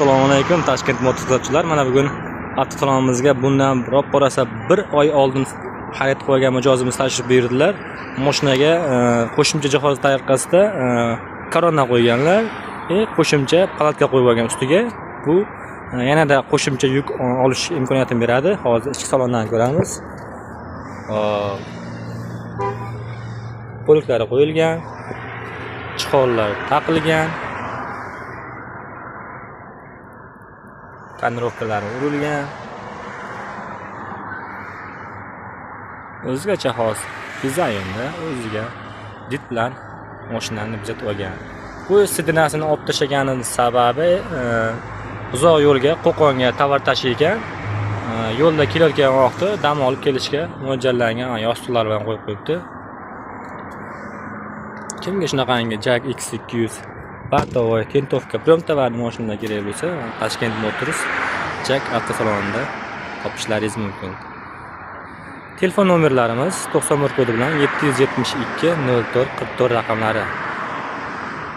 Assalomu alaykum Toshkent mototsiklchilar. Mana bugun avtosalonimizga bundan biroq borasa 1 oy oldin xarid qo'ygan mijozimiz tashrif buyurdilar. Mashinaga qo'shimcha jihoz tariqasida korona qo'yganlar. Qo'shimcha palatka qo'yib olgan ustiga. Bu yanada qo'shimcha yuk olish imkoniyatini beradi. Hozir ichki salondan ko'ramiz. Poliklari qo'yilgan, chiqollar taqilgan, tonirovkalari urilgan. O'zigacha xos dizaynda o'ziga did bilan mashinani bezatib olgan. Bu sidinasini olib tashlaganining sababi uzoq yo'lga, Qo'qonga tovar tashiyotgan, yo'lda kelayotgan vaqtda dam olib kelishga mo'ljallangan yostiqlar bilan qo'yib qo'yibdi. Kimga shunaqangi Jag X200 Batovoy tentovka promtovarni mashina kerak bo'lsa, Toshkent Motors Jag avtosalonida topishlaringiz mumkin. Telefon nomerlarimiz 91 kodi bilan 772 04 44 raqamlari.